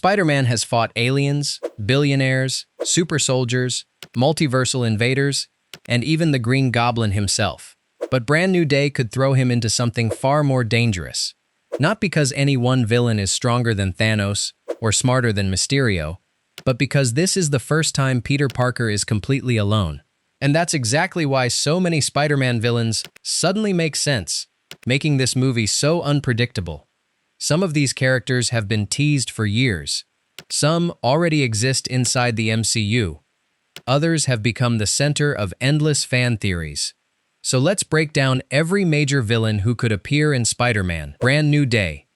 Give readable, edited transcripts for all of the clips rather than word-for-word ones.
Spider-Man has fought aliens, billionaires, super soldiers, multiversal invaders, and even the Green Goblin himself. But Brand New Day could throw him into something far more dangerous. Not because any one villain is stronger than Thanos or smarter than Mysterio, but because this is the first time Peter Parker is completely alone. And that's exactly why so many Spider-Man villains suddenly make sense, making this movie so unpredictable. Some of these characters have been teased for years. Some already exist inside the MCU. Others have become the center of endless fan theories. So let's break down every major villain who could appear in Spider-Man. Brand New Day.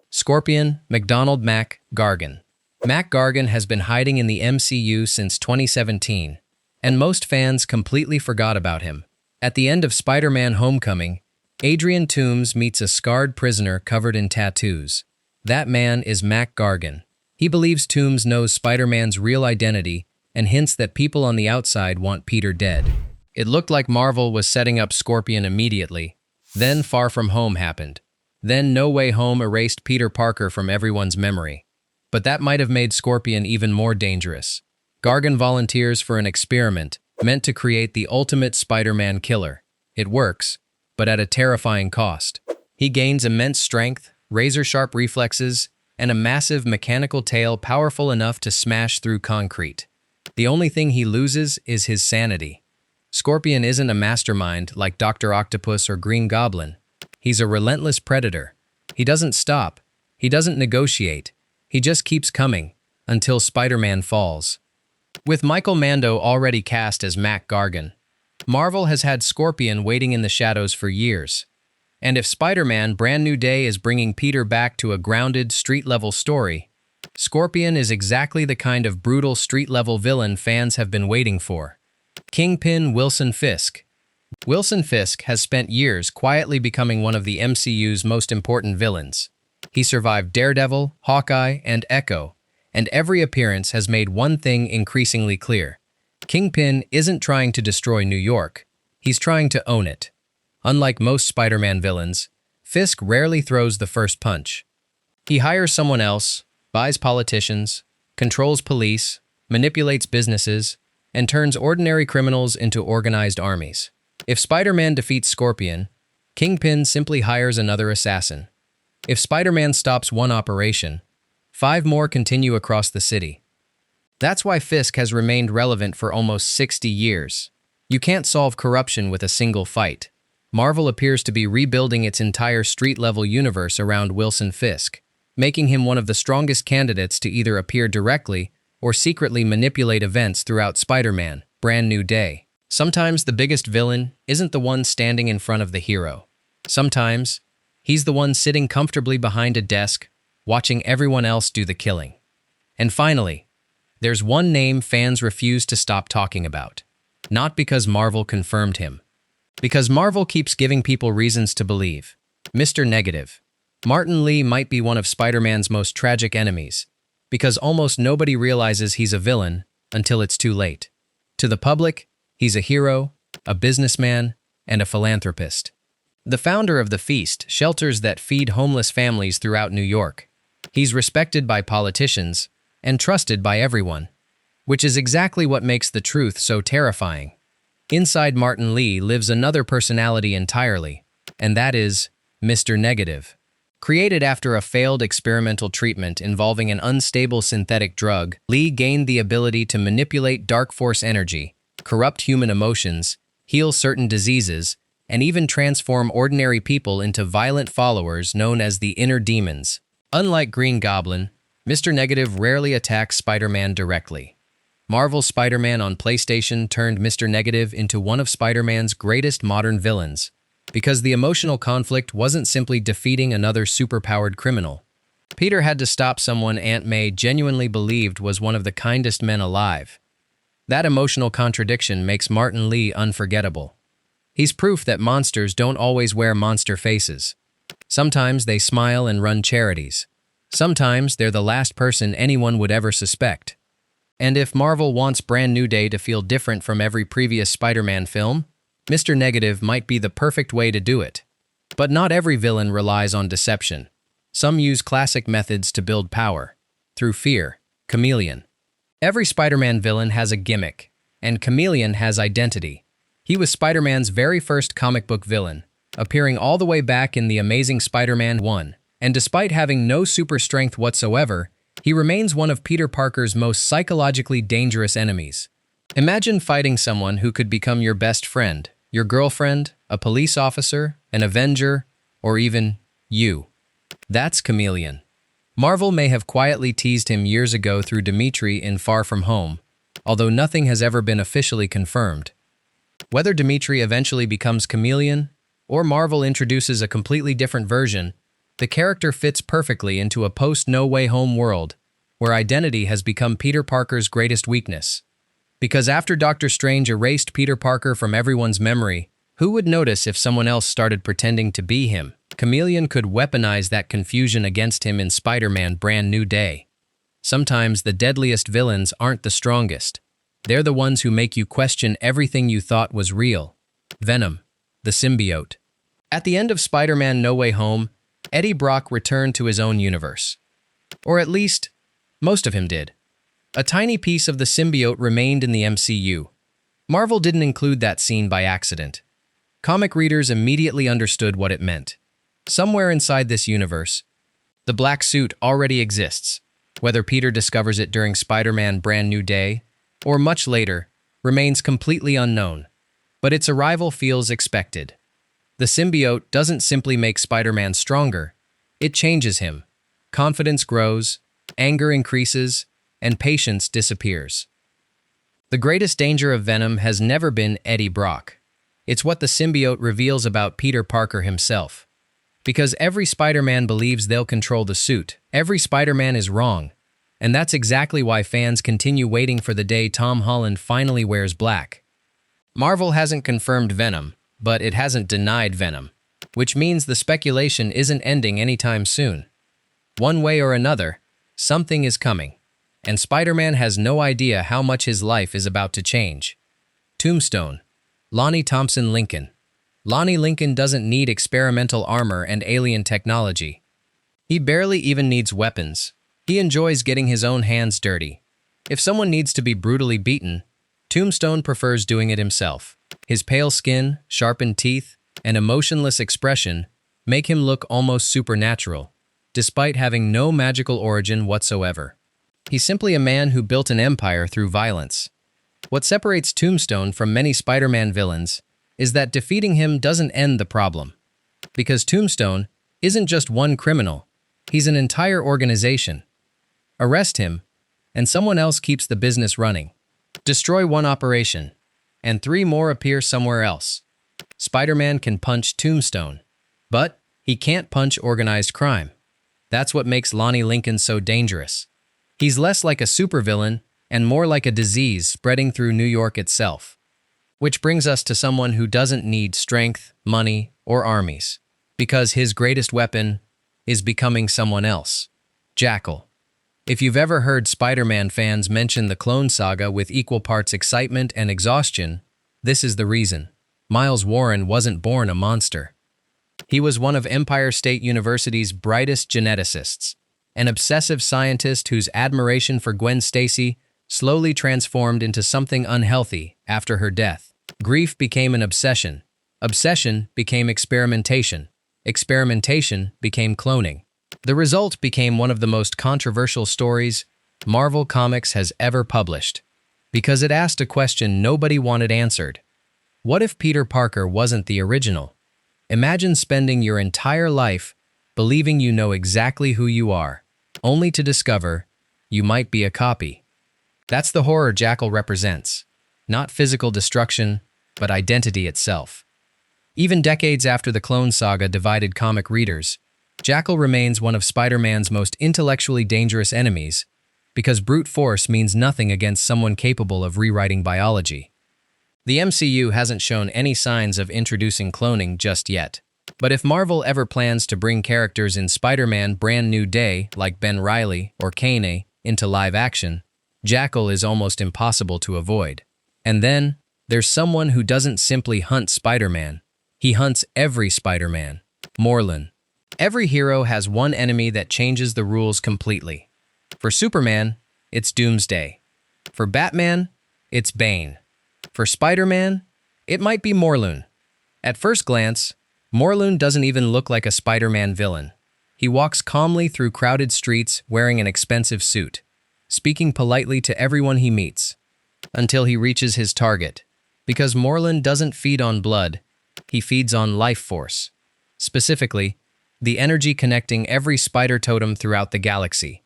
Scorpion, McDonald Mac Gargan. Mac Gargan has been hiding in the MCU since 2017, and most fans completely forgot about him. At the end of Spider-Man Homecoming, Adrian Toomes meets a scarred prisoner covered in tattoos. That man is Mac Gargan. He believes Toomes knows Spider-Man's real identity and hints that people on the outside want Peter dead. It looked like Marvel was setting up Scorpion immediately. Then Far From Home happened. Then No Way Home erased Peter Parker from everyone's memory. But that might have made Scorpion even more dangerous. Gargan volunteers for an experiment meant to create the ultimate Spider-Man killer. It works, but at a terrifying cost. He gains immense strength, razor-sharp reflexes, and a massive mechanical tail powerful enough to smash through concrete. The only thing he loses is his sanity. Scorpion isn't a mastermind like Dr. Octopus or Green Goblin. He's a relentless predator. He doesn't stop. He doesn't negotiate. He just keeps coming, until Spider-Man falls. With Michael Mando already cast as Mac Gargan, Marvel has had Scorpion waiting in the shadows for years. And if Spider-Man Brand New Day is bringing Peter back to a grounded, street-level story, Scorpion is exactly the kind of brutal street-level villain fans have been waiting for. Kingpin Wilson Fisk. Wilson Fisk has spent years quietly becoming one of the MCU's most important villains. He survived Daredevil, Hawkeye, and Echo, and every appearance has made one thing increasingly clear. Kingpin isn't trying to destroy New York. He's trying to own it. Unlike most Spider-Man villains, Fisk rarely throws the first punch. He hires someone else, buys politicians, controls police, manipulates businesses, and turns ordinary criminals into organized armies. If Spider-Man defeats Scorpion, Kingpin simply hires another assassin. If Spider-Man stops one operation, 5 more continue across the city. That's why Fisk has remained relevant for almost 60 years. You can't solve corruption with a single fight. Marvel appears to be rebuilding its entire street-level universe around Wilson Fisk, making him one of the strongest candidates to either appear directly or secretly manipulate events throughout Spider-Man Brand New Day. Sometimes the biggest villain isn't the one standing in front of the hero. Sometimes, he's the one sitting comfortably behind a desk, watching everyone else do the killing. And finally, there's one name fans refuse to stop talking about. Not because Marvel confirmed him. Because Marvel keeps giving people reasons to believe. Mr. Negative. Martin Lee might be one of Spider-Man's most tragic enemies, because almost nobody realizes he's a villain until it's too late. To the public, he's a hero, a businessman, and a philanthropist. The founder of the Feast, shelters that feed homeless families throughout New York. He's respected by politicians and trusted by everyone, which is exactly what makes the truth so terrifying. Inside Martin Lee lives another personality entirely, and that is Mr. Negative. Created after a failed experimental treatment involving an unstable synthetic drug, Lee gained the ability to manipulate dark force energy, corrupt human emotions, heal certain diseases, and even transform ordinary people into violent followers known as the Inner Demons. Unlike Green Goblin, Mr. Negative rarely attacks Spider-Man directly. Marvel's Spider-Man on PlayStation turned Mr. Negative into one of Spider-Man's greatest modern villains, because the emotional conflict wasn't simply defeating another superpowered criminal. Peter had to stop someone Aunt May genuinely believed was one of the kindest men alive. That emotional contradiction makes Martin Lee unforgettable. He's proof that monsters don't always wear monster faces. Sometimes they smile and run charities. Sometimes they're the last person anyone would ever suspect. And if Marvel wants Brand New Day to feel different from every previous Spider-Man film, Mr. Negative might be the perfect way to do it. But not every villain relies on deception. Some use classic methods to build power. through fear. Chameleon. Every Spider-Man villain has a gimmick, and Chameleon has identity. He was Spider-Man's very first comic book villain, appearing all the way back in The Amazing Spider-Man 1, and despite having no super strength whatsoever, he remains one of Peter Parker's most psychologically dangerous enemies. Imagine fighting someone who could become your best friend, your girlfriend, a police officer, an Avenger, or even you. That's Chameleon. Marvel may have quietly teased him years ago through Dimitri in Far From Home, although nothing has ever been officially confirmed. Whether Dimitri eventually becomes Chameleon, or Marvel introduces a completely different version, the character fits perfectly into a post-No Way Home world, where identity has become Peter Parker's greatest weakness. Because after Doctor Strange erased Peter Parker from everyone's memory, who would notice if someone else started pretending to be him? Chameleon could weaponize that confusion against him in Spider-Man Brand New Day. Sometimes the deadliest villains aren't the strongest. They're the ones who make you question everything you thought was real. Venom, the symbiote. At the end of Spider-Man No Way Home, Eddie Brock returned to his own universe. Or at least, most of him did. A tiny piece of the symbiote remained in the MCU. Marvel didn't include that scene by accident. Comic readers immediately understood what it meant. Somewhere inside this universe, the black suit already exists. Whether Peter discovers it during Spider-Man Brand New Day, or much later, remains completely unknown. But its arrival feels expected. The symbiote doesn't simply make Spider-Man stronger, it changes him. Confidence grows, anger increases, and patience disappears. The greatest danger of Venom has never been Eddie Brock. It's what the symbiote reveals about Peter Parker himself. Because every Spider-Man believes they'll control the suit, every Spider-Man is wrong. And that's exactly why fans continue waiting for the day Tom Holland finally wears black. Marvel hasn't confirmed Venom, but it hasn't denied Venom, which means the speculation isn't ending anytime soon. One way or another, something is coming, and Spider-Man has no idea how much his life is about to change. Tombstone. Lonnie Thompson Lincoln. Lonnie Lincoln doesn't need experimental armor and alien technology. He barely even needs weapons. He enjoys getting his own hands dirty. If someone needs to be brutally beaten, Tombstone prefers doing it himself. His pale skin, sharpened teeth, and emotionless expression make him look almost supernatural, despite having no magical origin whatsoever. He's simply a man who built an empire through violence. What separates Tombstone from many Spider-Man villains is that defeating him doesn't end the problem. Because Tombstone isn't just one criminal, he's an entire organization. Arrest him, and someone else keeps the business running. Destroy one operation, and 3 more appear somewhere else. Spider-Man can punch Tombstone, but he can't punch organized crime. That's what makes Lonnie Lincoln so dangerous. He's less like a supervillain and more like a disease spreading through New York itself. Which brings us to someone who doesn't need strength, money, or armies, because his greatest weapon is becoming someone else. Jackal. If you've ever heard Spider-Man fans mention the Clone Saga with equal parts excitement and exhaustion, this is the reason. Miles Warren wasn't born a monster. He was one of Empire State University's brightest geneticists, an obsessive scientist whose admiration for Gwen Stacy slowly transformed into something unhealthy after her death. Grief became an obsession. Obsession became experimentation. Experimentation became cloning. The result became one of the most controversial stories Marvel Comics has ever published, because it asked a question nobody wanted answered. What if Peter Parker wasn't the original? Imagine spending your entire life believing you know exactly who you are, only to discover you might be a copy. That's the horror Jackal represents. Not physical destruction, but identity itself. Even decades after the Clone Saga divided comic readers, Jackal remains one of Spider-Man's most intellectually dangerous enemies, because brute force means nothing against someone capable of rewriting biology. The MCU hasn't shown any signs of introducing cloning just yet. But if Marvel ever plans to bring characters in Spider-Man Brand New Day, like Ben Reilly or Kane, into live action, Jackal is almost impossible to avoid. And then, there's someone who doesn't simply hunt Spider-Man. He hunts every Spider-Man. Morlun. Every hero has one enemy that changes the rules completely. For Superman, it's Doomsday. For Batman, it's Bane. For Spider-Man, it might be Morlun. At first glance, Morlun doesn't even look like a Spider-Man villain. He walks calmly through crowded streets wearing an expensive suit, speaking politely to everyone he meets, until he reaches his target. Because Morlun doesn't feed on blood, he feeds on life force. Specifically, the energy connecting every spider totem throughout the galaxy.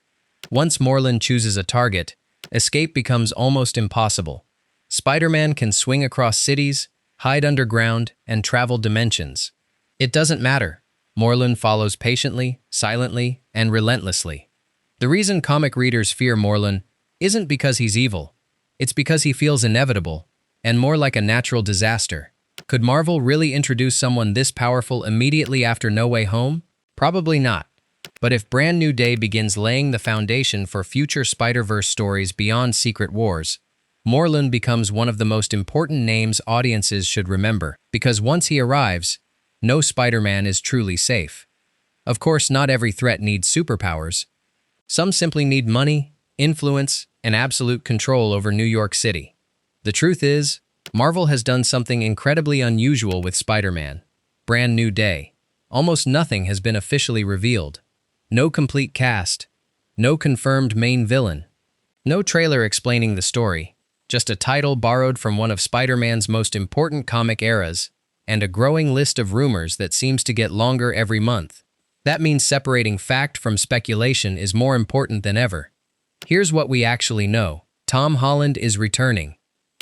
Once Morlun chooses a target, escape becomes almost impossible. Spider-Man can swing across cities, hide underground, and travel dimensions. It doesn't matter. Morlun follows patiently, silently, and relentlessly. The reason comic readers fear Morlun isn't because he's evil. It's because he feels inevitable, and more like a natural disaster. Could Marvel really introduce someone this powerful immediately after No Way Home? Probably not. But if Brand New Day begins laying the foundation for future Spider-Verse stories beyond Secret Wars, Morlun becomes one of the most important names audiences should remember, because once he arrives, no Spider-Man is truly safe. Of course, not every threat needs superpowers. Some simply need money, influence, and absolute control over New York City. The truth is, Marvel has done something incredibly unusual with Spider-Man. Brand New Day. Almost nothing has been officially revealed. No complete cast. No confirmed main villain. No trailer explaining the story. Just a title borrowed from one of Spider-Man's most important comic eras, and a growing list of rumors that seems to get longer every month. That means separating fact from speculation is more important than ever. Here's what we actually know. Tom Holland is returning.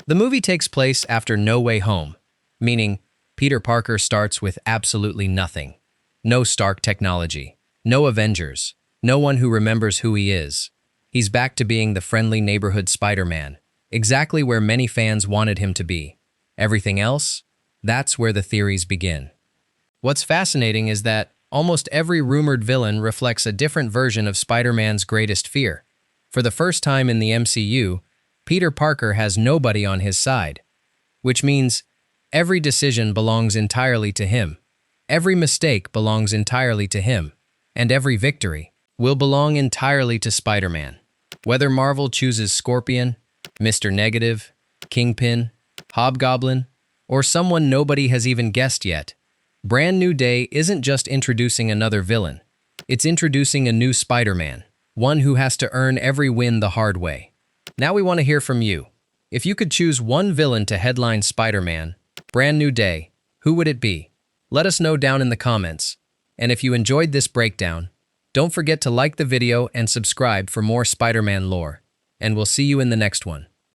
The movie takes place after No Way Home, meaning Peter Parker starts with absolutely nothing. No Stark technology, no Avengers, no one who remembers who he is. He's back to being the friendly neighborhood Spider-Man, exactly where many fans wanted him to be. Everything else? That's where the theories begin. What's fascinating is that almost every rumored villain reflects a different version of Spider-Man's greatest fear. For the first time in the MCU, Peter Parker has nobody on his side, which means every decision belongs entirely to him. Every mistake belongs entirely to him, and every victory will belong entirely to Spider-Man. Whether Marvel chooses Scorpion, Mr. Negative, Kingpin, Hobgoblin, or someone nobody has even guessed yet, Brand New Day isn't just introducing another villain. It's introducing a new Spider-Man, one who has to earn every win the hard way. Now we want to hear from you. If you could choose one villain to headline Spider-Man, Brand New Day, who would it be? Let us know down in the comments. And if you enjoyed this breakdown, don't forget to like the video and subscribe for more Spider-Man lore. And we'll see you in the next one.